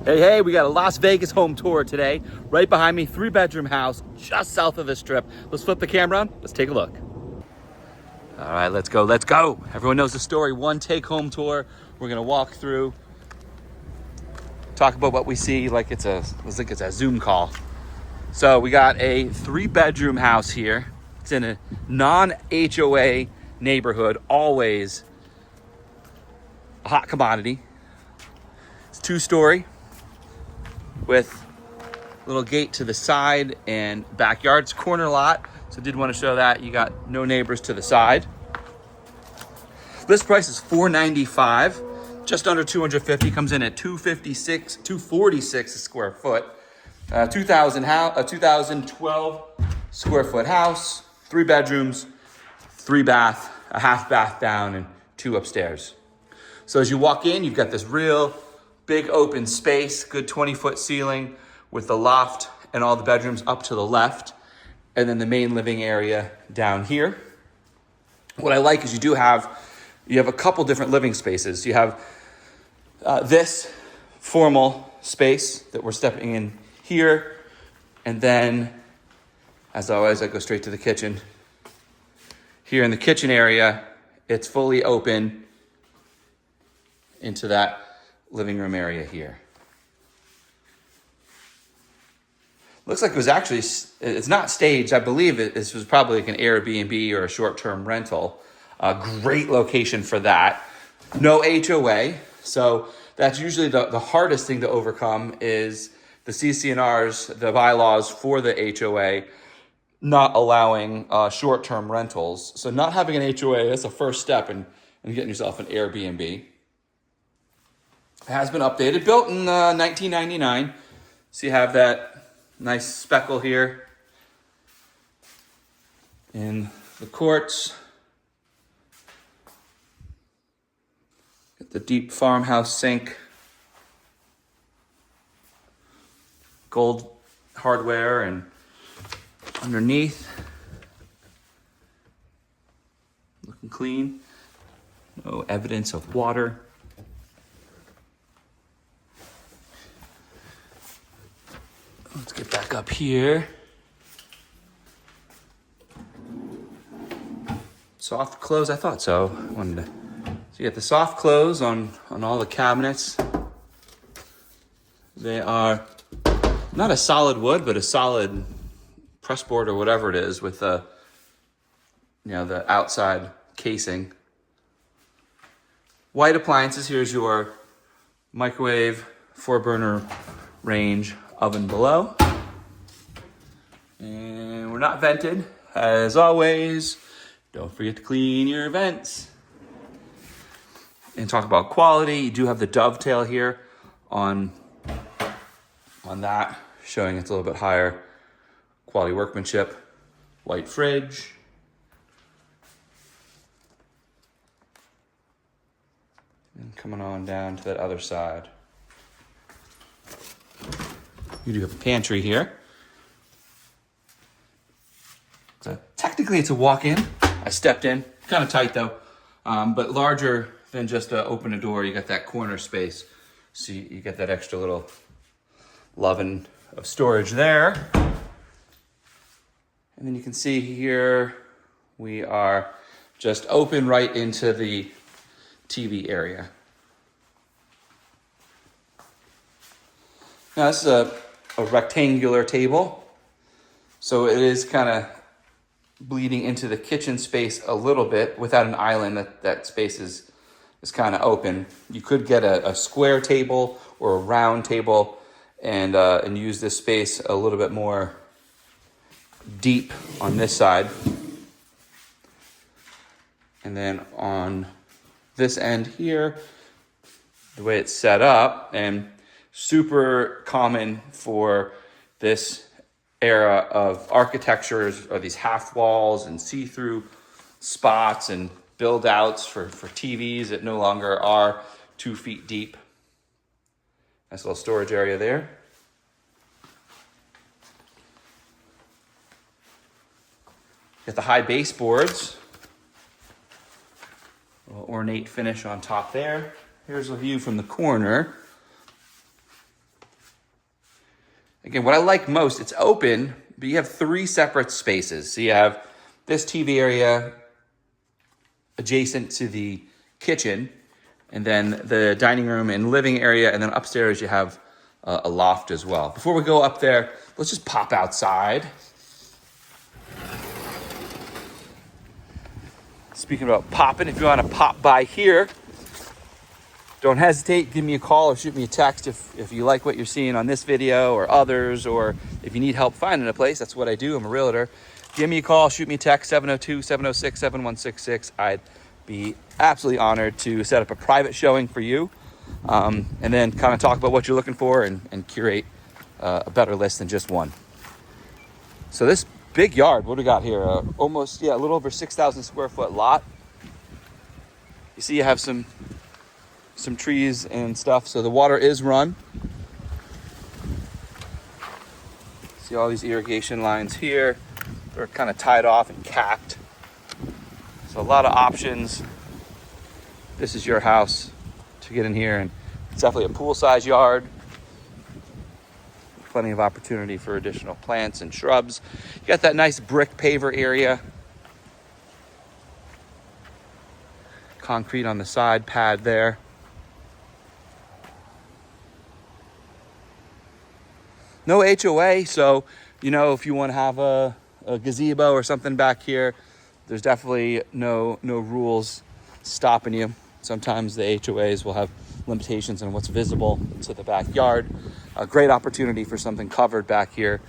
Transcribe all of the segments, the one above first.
Hey, we got a Las Vegas home tour today. Right behind me, 3-bedroom house just south of the Strip. Let's flip the camera on, let's take a look. All right, let's go. Everyone knows the story, one take-home tour. We're gonna walk through, talk about what we see like it's a Zoom call. So we got a 3-bedroom house here. It's in a non-HOA neighborhood, always a hot commodity. It's 2-story with a little gate to the side and backyard. It's corner lot, so did want to show that. You got no neighbors to the side. List price is $495, just under $250. Comes in at $246 a square foot. 2012 square foot house, 3 bedrooms, 3 bath, a half bath down, and 2 upstairs. So as you walk in, you've got this real big open space, good 20-foot ceiling with the loft and all the bedrooms up to the left, and then the main living area down here. What I like is you have a couple different living spaces. You have this formal space that we're stepping in here, and then, as always, I go straight to the kitchen. Here in the kitchen area, it's fully open into that living room area here. Looks like it was actually, it's not staged. I believe this was probably like an Airbnb or a short-term rental. A great location for that. No HOA. So that's usually the hardest thing to overcome is the CC&Rs, the bylaws for the HOA, not allowing short-term rentals. So not having an HOA, that's the first step in getting yourself an Airbnb. It has been updated, built in 1999. So you have that nice speckle here in the quartz. Got the deep farmhouse sink. Gold hardware and underneath. Looking clean. No evidence of water. Let's get back up here. Soft close, I thought so. So you get the soft close on all the cabinets. They are not a solid wood, but a solid press board or whatever it is with the outside casing. White appliances. Here's your microwave, 4-burner range, oven below. And we're not vented. As always, don't forget to clean your vents. And talk about quality. You do have the dovetail here on that, showing it's a little bit higher quality workmanship. White fridge. And coming on down to that other side. You do have a pantry here. So technically it's a walk-in. I stepped in, kind of tight though, but larger than just open a door. You got that corner space. So you get that extra little loving of storage there. And then you can see here, we are just open right into the TV area. Now this is a rectangular table, so it is kind of bleeding into the kitchen space a little bit. Without an island, that space is kind of open. You could get a square table or a round table and use this space a little bit more deep on this side. And then on this end here, the way it's set up, and super common for this era of architectures, are these half walls and see-through spots and build outs for TVs that no longer are 2 feet deep. Nice little storage area there. Got the high baseboards. A little ornate finish on top there. Here's a view from the corner. Again, what I like most, it's open, but you have 3 separate spaces. So you have this TV area adjacent to the kitchen, and then the dining room and living area, and then upstairs you have a loft as well. Before we go up there, let's just pop outside. Speaking about popping, if you want to pop by here, don't hesitate, give me a call or shoot me a text if you like what you're seeing on this video or others, or if you need help finding a place. That's what I do. I'm a realtor. Give me a call, shoot me a text, 702-706-7166. I'd be absolutely honored to set up a private showing for you, and then kind of talk about what you're looking for and curate a better list than just one. So this big yard, what do we got here? A little over 6,000 square foot lot. You see you have some trees and stuff, so the water is run. See all these irrigation lines here. They're kind of tied off and capped. So a lot of options. This is your house to get in here, and it's definitely a pool-sized yard. Plenty of opportunity for additional plants and shrubs. You got that nice brick paver area. Concrete on the side pad there. No HOA, so if you want to have a gazebo or something back here, there's definitely no rules stopping you. Sometimes the HOAs will have limitations on what's visible to the backyard. A great opportunity for something covered back here.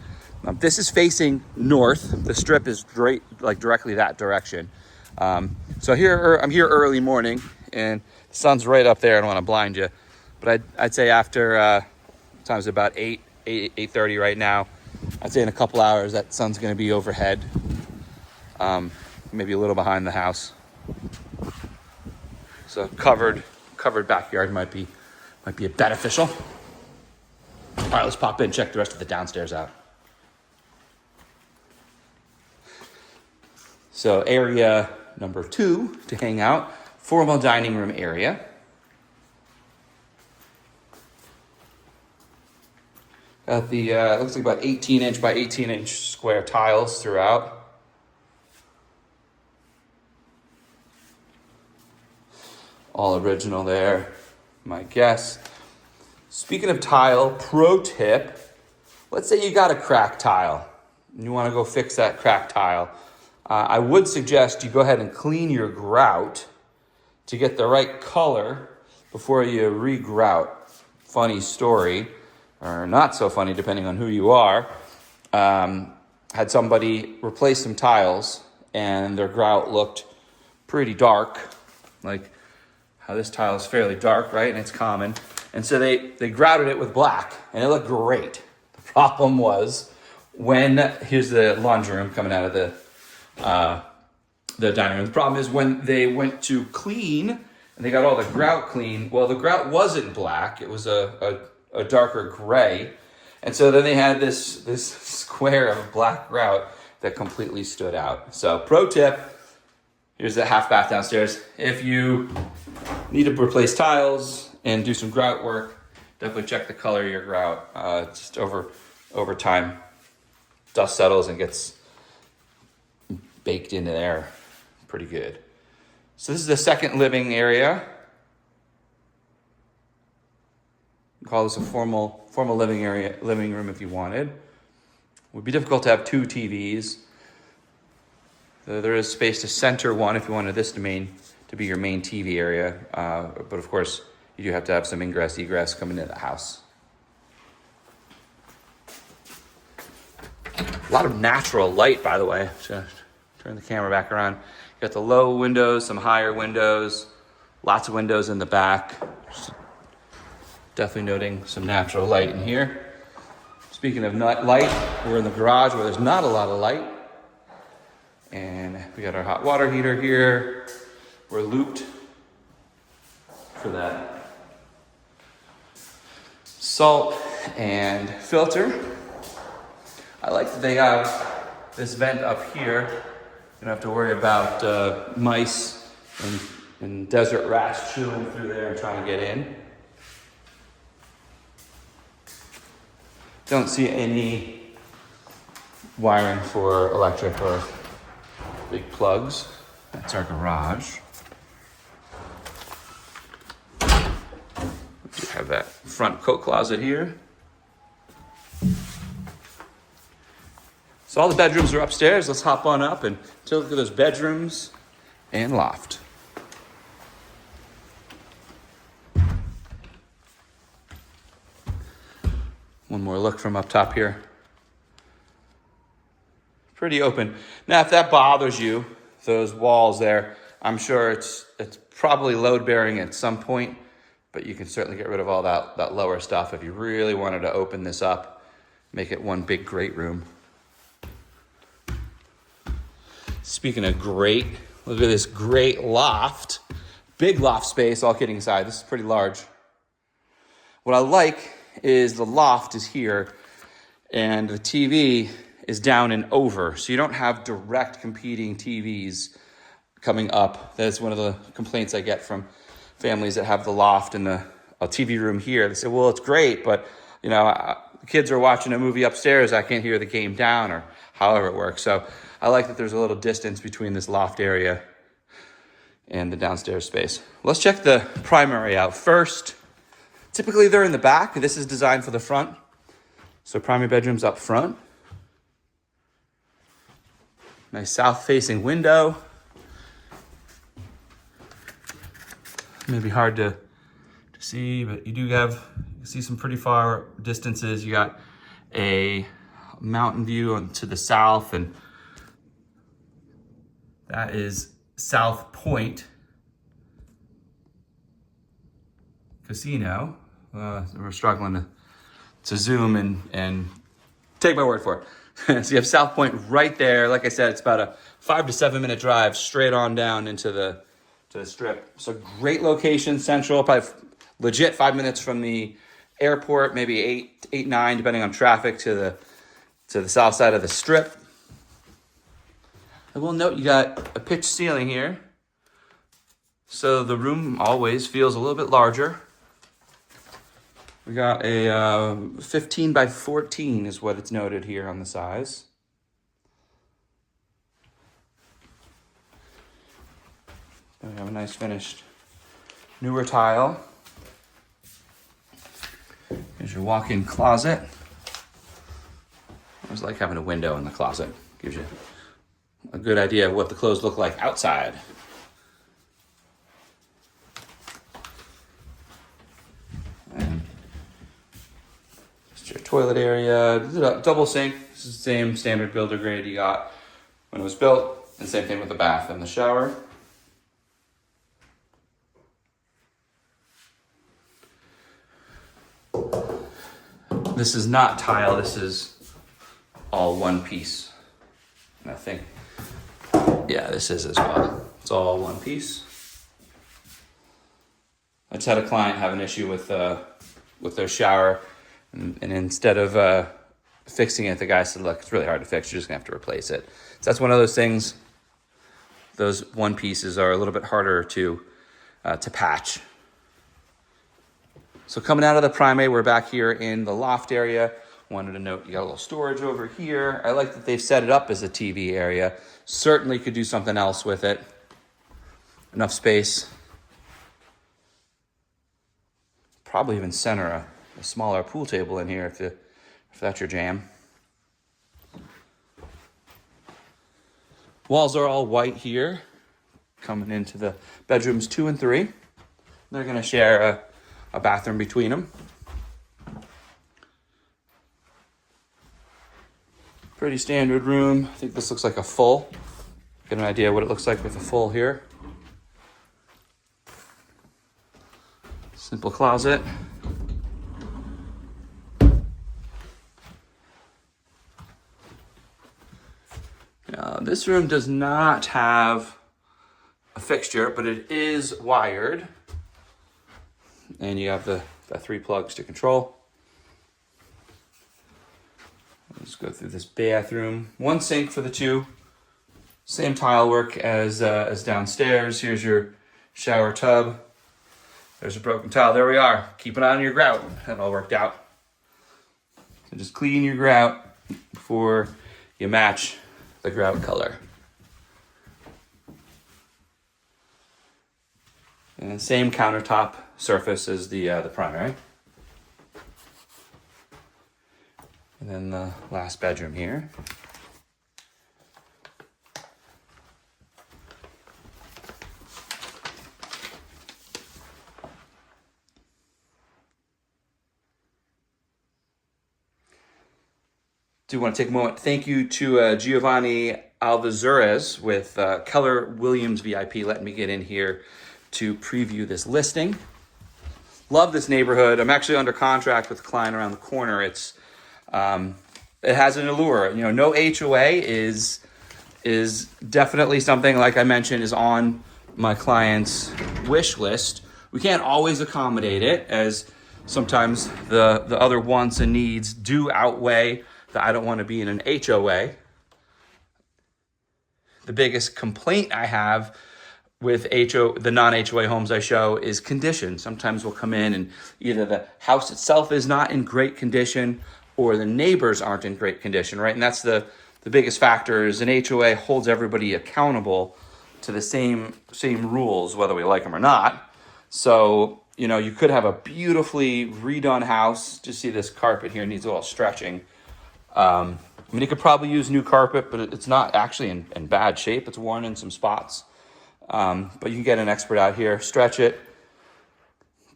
This is facing north. The strip is directly that direction. So I'm here early morning, and the sun's right up there. I don't want to blind you, but I'd say after time's about 8:30 right now. I'd say in a couple hours that sun's going to be overhead, maybe a little behind the house. So covered backyard might be beneficial. All right, let's pop in and check the rest of the downstairs out. So area number 2 to hang out, formal dining room area. Got the, looks like about 18-inch by 18-inch square tiles throughout. All original there, my guess. Speaking of tile, pro tip, let's say you got a cracked tile and you want to go fix that cracked tile. I would suggest you go ahead and clean your grout to get the right color before you re-grout. Funny story, or not so funny depending on who you are. Had somebody replace some tiles and their grout looked pretty dark, like how this tile is fairly dark, right? And it's common. And so they grouted it with black and it looked great. The problem was here's the laundry room coming out of the dining room. The problem is when they went to clean and they got all the grout clean, well, the grout wasn't black. It was a darker gray. And so then they had this square of black grout that completely stood out. So pro tip, here's the half bath downstairs. If you need to replace tiles and do some grout work, definitely check the color of your grout. Just over time, dust settles and gets baked into there pretty good. So this is the second living area. Call this a formal living room if you wanted. It would be difficult to have 2 TVs. There is space to center one if you wanted this to be your main TV area. But of course, you do have to have some ingress, egress coming into the house. A lot of natural light, by the way. Just turn the camera back around. You got the low windows, some higher windows, lots of windows in the back. Just definitely noting some natural light in here. Speaking of light, we're in the garage where there's not a lot of light. And we got our hot water heater here. We're looped for that salt and filter. I like that they have this vent up here. You don't have to worry about mice and desert rats chewing through there and trying to get in. Don't see any wiring for electric or big plugs. That's our garage. We have that front coat closet here. So all the bedrooms are upstairs. Let's hop on up and take a look at those bedrooms and loft. One more look from up top here. Pretty open. Now, if that bothers you, those walls there, I'm sure it's probably load bearing at some point, but you can certainly get rid of all that lower stuff if you really wanted to open this up, make it one big great room. Speaking of great, look at this great loft. Big loft space, all kidding aside. This is pretty large. What I like is the loft is here and the TV is down and over. So you don't have direct competing TVs coming up. That's one of the complaints I get from families that have the loft and a TV room here. They say, well, it's great, but you know, the kids are watching a movie upstairs. I can't hear the game down, or however it works. So I like that there's a little distance between this loft area and the downstairs space. Let's check the primary out first. Typically they're in the back. This is designed for the front. So primary bedroom's up front. Nice south-facing window. Maybe hard to see, but you can see some pretty far distances. You got a mountain view to the south, and that is South Point Casino. We're struggling to zoom and take my word for it. So you have South Point right there. Like I said, it's about a 5 to 7 minute drive straight on down into the strip. So great location, central, probably legit 5 minutes from the airport, maybe 9, depending on traffic, to the south side of the strip. I will note you got a pitched ceiling here, so the room always feels a little bit larger. We got a 15 by 14 is what it's noted here on the size. We have a nice finished newer tile. Here's your walk-in closet. I always like having a window in the closet. Gives you a good idea of what the clothes look like outside. And just your toilet area, double sink. This is the same standard builder grade you got when it was built. And same thing with the bath and the shower. This is not tile, this is all one piece. And I think, yeah, this is as well. It's all one piece. I just had a client have an issue with their shower, and instead of fixing it, the guy said, look, it's really hard to fix, you're just gonna have to replace it. So that's one of those things, those one pieces are a little bit harder to patch. So coming out of the primary, we're back here in the loft area. Wanted to note you got a little storage over here. I like that they've set it up as a TV area. Certainly could do something else with it. Enough space. Probably even center a smaller pool table in here if that's your jam. Walls are all white here. Coming into the bedrooms 2 and 3. They're gonna share a bathroom between them. Pretty standard room. I think this looks like a full. Get an idea what it looks like with a full here. Simple closet. Now, this room does not have a fixture, but it is wired. And you have the 3 plugs to control. Let's go through this bathroom. 1 sink for the 2. Same tile work as downstairs. Here's your shower tub. There's a broken tile. There we are. Keep an eye on your grout. That all worked out. So just clean your grout before you match the grout color. And same countertop surface as the primary. And then the last bedroom here. Do want to take a moment. Thank you to Giovanni Alvazurez with Keller Williams VIP letting me get in here to preview this listing. Love this neighborhood. I'm actually under contract with a client around the corner. It has an allure. You know, no HOA is definitely something, like I mentioned, is on my client's wish list. We can't always accommodate it, as sometimes the other wants and needs do outweigh that I don't want to be in an HOA. The biggest complaint I have with the non-HOA homes I show is condition. Sometimes we'll come in and either the house itself is not in great condition or the neighbors aren't in great condition, right? And that's the biggest factor, is an HOA holds everybody accountable to the same rules, whether we like them or not. So, you know, you could have a beautifully redone house. Just see this carpet here needs a little stretching. I mean, you could probably use new carpet, but it's not actually in bad shape. It's worn in some spots. But you can get an expert out here, stretch it,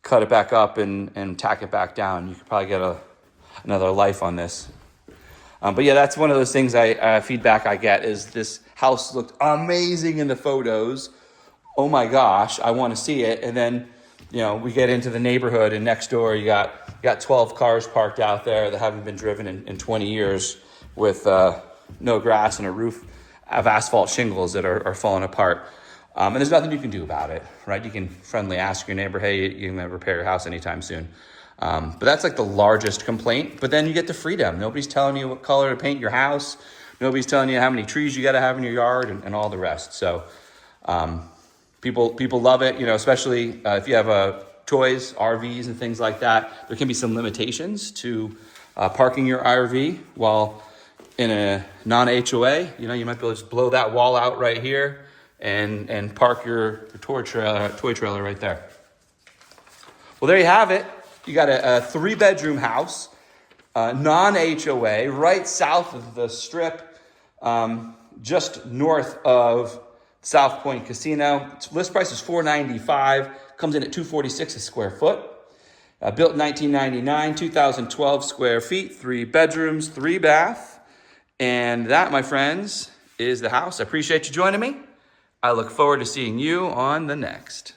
cut it back up, and tack it back down. You could probably get another life on this. But yeah, that's one of those things feedback I get is this house looked amazing in the photos. Oh my gosh, I want to see it. And then, you know, we get into the neighborhood and next door you got 12 cars parked out there that haven't been driven in 20 years with no grass and a roof of asphalt shingles that are falling apart. And there's nothing you can do about it, right? You can friendly ask your neighbor, hey, you can repair your house anytime soon. But that's like the largest complaint. But then you get the freedom. Nobody's telling you what color to paint your house. Nobody's telling you how many trees you got to have in your yard and all the rest. So people love it, you know, especially if you have toys, RVs, and things like that. There can be some limitations to parking your RV while in a non-HOA. You know, you might be able to just blow that wall out right here and park your toy trailer right there. Well, there you have it. You got a 3-bedroom house, non-HOA, right south of the Strip, just north of South Point Casino. Its list price is $495. Comes in at $246 a square foot. Built in 1999, 2,012 square feet, 3 bedrooms, 3 bath. And that, my friends, is the house. I appreciate you joining me. I look forward to seeing you on the next.